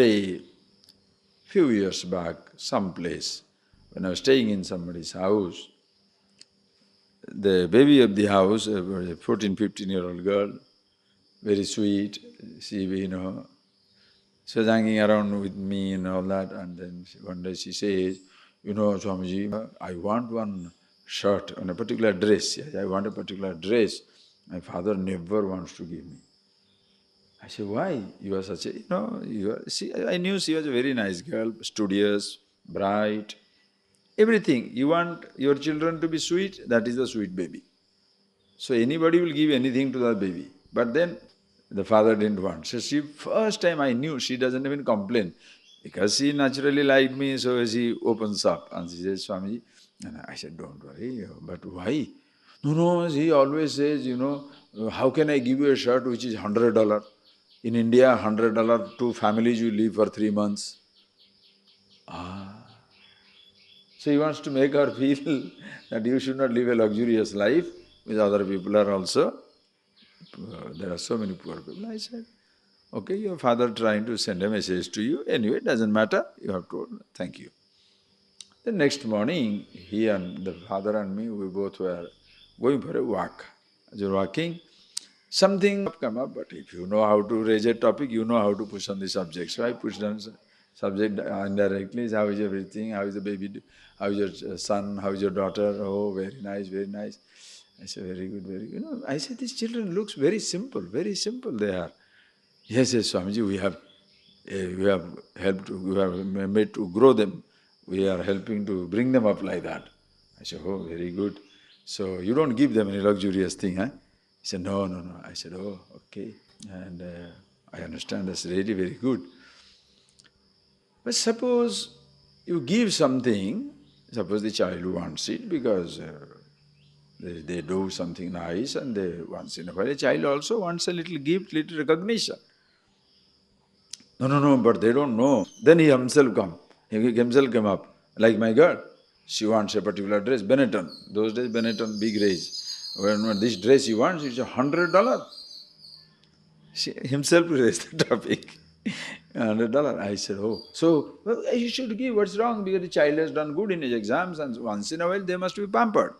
day, few years back, someplace, when I was staying in somebody's house, the baby of the house, a 14, 15-year-old girl, very sweet, she was hanging around with me and all that, and then one day she says, Swamiji, I want one shirt on a particular dress. Yes, I want a particular dress. My father never wants to give me. I said, why? You are such a, I knew she was a very nice girl, studious, bright, everything. You want your children to be sweet, that is the sweet baby. So anybody will give anything to that baby. But then the father didn't want. So first time I knew, she doesn't even complain. Because she naturally liked me, so she opens up and she says, Swamiji, and I said, don't worry, but why? No, she always says, how can I give you a shirt which is $100? In India, $100, two families you live for 3 months. So he wants to make her feel that you should not live a luxurious life, with other people are also, there are so many poor people. I said, okay, your father trying to send a message to you, anyway, it doesn't matter, you have told, thank you. The next morning, he and the father and me, we both were going for a walk. As we were walking, something come up, but if you know how to raise a topic, you know how to push on the subject. So I pushed on the subject indirectly, how is everything, how is the baby, how is your son, how is your daughter, oh, very nice, very nice. I said, very good, very good. I said, these children looks very simple they are. Yes, Swamiji, we have helped, we have made to grow them. We are helping to bring them up like that. I said, oh, very good. So you don't give them any luxurious thing, huh? He said, no. I said, oh, okay. And I understand, that's really very good. But suppose you give something, suppose the child wants it because they do something nice and they once in a while, a child also wants a little gift, little recognition. No, but they don't know. Then he himself came up, like my girl. She wants a particular dress, Benetton. Those days, Benetton, big raise. When this dress she wants, it's $100. She himself raised the topic. $100. I said, oh, so well, you should give, what's wrong? Because the child has done good in his exams and once in a while they must be pampered.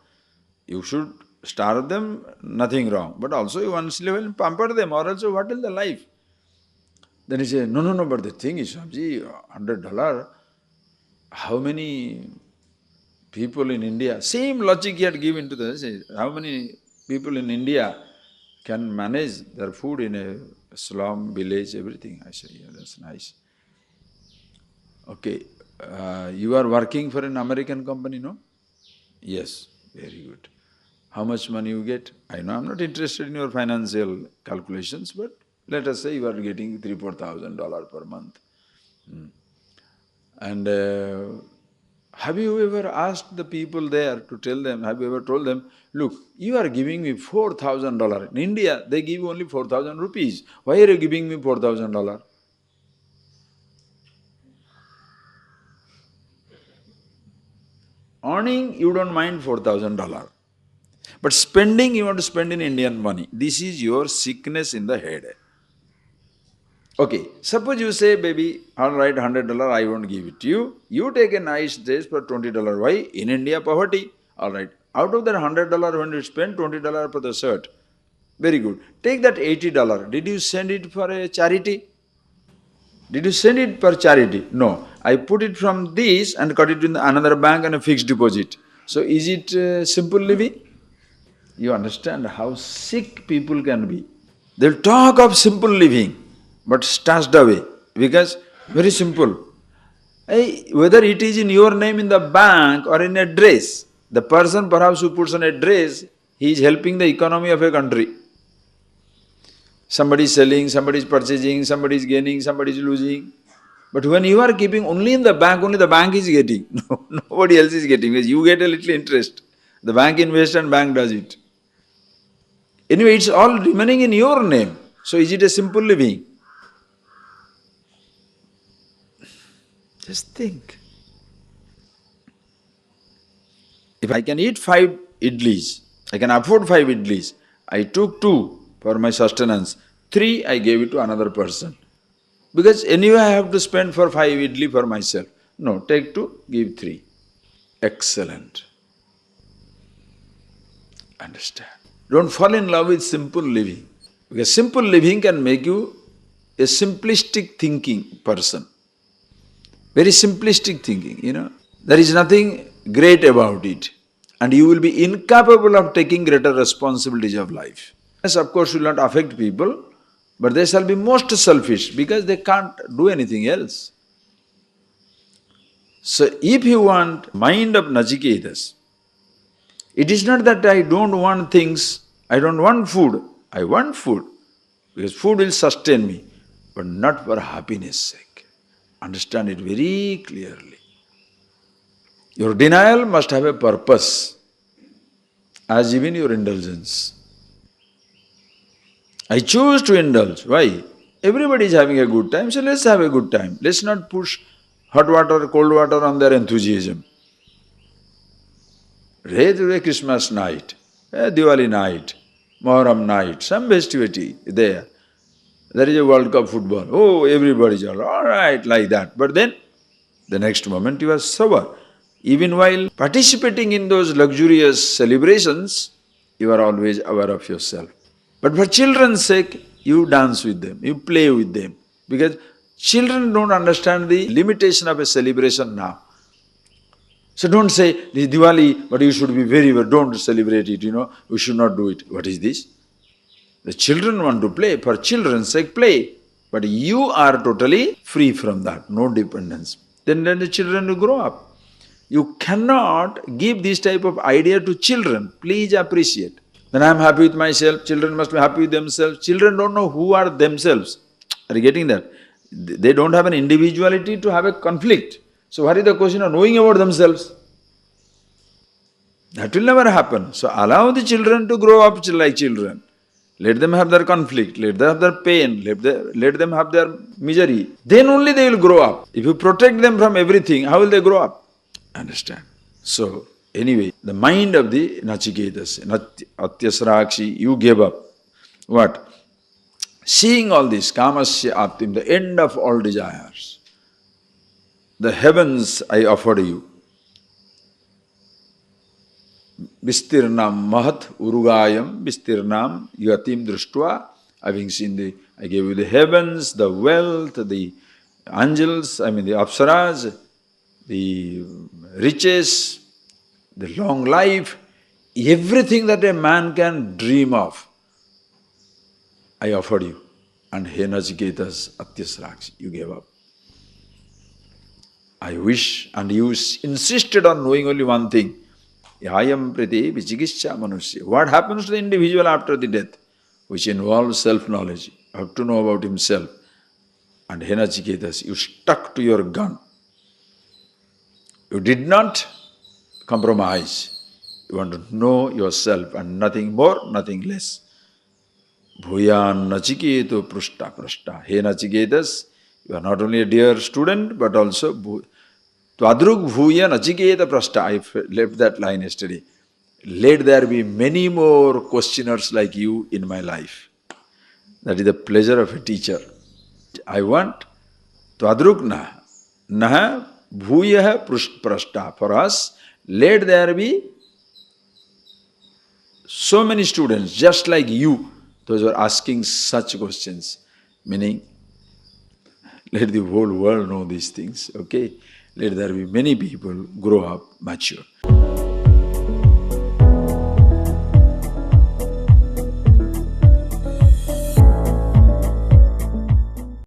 You should starve them, nothing wrong. But also once in a while pamper them, or else what is the life? Then he said, no, but the thing is, Swamiji, $100, how many people in India, same logic he had given to the, how many people in India can manage their food in a slum, village, everything. I said, yeah, that's nice. Okay, you are working for an American company, no? Yes, very good. How much money you get? I know I'm not interested in your financial calculations, but let us say you are getting $3,000-4,000 per month. And have you ever asked the people there to tell them, have you ever told them, look, you are giving me $4,000. In India, they give only 4,000 rupees. Why are you giving me $4,000? Earning, you don't mind $4,000. But spending, you want to spend in Indian money. This is your sickness in the head. Okay, suppose you say, baby, all right, $100, I won't give it to you. You take a nice dress for $20. Why? In India, poverty. All right, out of that $100, when you spend $20 for the shirt, very good. Take that $80. Did you send it for a charity? Did you send it for charity? No. I put it from this and cut it in another bank and a fixed deposit. So is it simple living? You understand how sick people can be. They'll talk of simple living, but stashed away, because very simple. Whether it is in your name in the bank or in a dress, the person perhaps who puts on a dress, he is helping the economy of a country. Somebody is selling, somebody is purchasing, somebody is gaining, somebody is losing. But when you are keeping only in the bank, only the bank is getting. No, nobody else is getting, because you get a little interest. The bank invests and bank does it. Anyway, it's all remaining in your name. So is it a simple living? Just think. If I can eat 5 idlis, I can afford 5 idlis, I took 2 for my sustenance, 3 I gave it to another person. Because anyway I have to spend for 5 idli for myself. No, take 2, give 3. Excellent. Understand? Don't fall in love with simple living. Because simple living can make you a simplistic thinking person. Very simplistic thinking. There is nothing great about it. And you will be incapable of taking greater responsibilities of life. Yes, of course, will not affect people, but they shall be most selfish because they can't do anything else. So if you want mind of Nachiketas, it is not that I don't want things, I don't want food. I want food because food will sustain me, but not for happiness' sake. Understand it very clearly. Your denial must have a purpose, as even your indulgence. I choose to indulge. Why? Everybody is having a good time, so let's have a good time. Let's not push hot water, cold water on their enthusiasm. Today Christmas night, Diwali night, Muharram night, some festivity there. There is a World Cup football. Oh, everybody is all right, like that. But then, the next moment you are sober. Even while participating in those luxurious celebrations, you are always aware of yourself. But for children's sake, you dance with them, you play with them. Because children don't understand the limitation of a celebration now. So don't say, this Diwali, but you should be don't celebrate it, we should not do it. What is this? The children want to play, for children's sake play. But you are totally free from that, no dependence. Then let the children will grow up. You cannot give this type of idea to children. Please appreciate. Then I am happy with myself, children must be happy with themselves. Children don't know who are themselves. Are you getting that? They don't have an individuality to have a conflict. So what is the question of knowing about themselves? That will never happen. So allow the children to grow up like children. Let them have their conflict, let them have their pain, let them have their misery. Then only they will grow up. If you protect them from everything, how will they grow up? Understand? So, anyway, the mind of the Nachiketas, Atyasrakshi, you gave up. What? Seeing all this, kamasya aptim, the end of all desires. The heavens I offered you. Vistirnam mahat urugayam vistirnam yatim drushtva. Having seen I gave you the heavens, the wealth, the angels, the apsaras, the riches, the long life, everything that a man can dream of, I offered you. And he Nachiketas Atyasrakshi, you gave up. I wish, and you insisted on knowing only one thing. Yayam priti vichikishcha manusya. What happens to the individual after the death? Which involves self-knowledge. You have to know about himself. And he Nachiketas, you stuck to your gun. You did not compromise. You want to know yourself and nothing more, nothing less. Bhuyan Nachiketo Prushta Prashta. He Nachiketas, you are not only a dear student, but also Twadrug Bhuya Nachiketa Prashta. I left that line yesterday. Let there be many more questioners like you in my life. That is the pleasure of a teacher. I want Twadrugna Naha Bhuya Prashta. For us, let there be so many students just like you, those who are asking such questions. Meaning, let the whole world know these things, okay? Let there be many people grow up mature.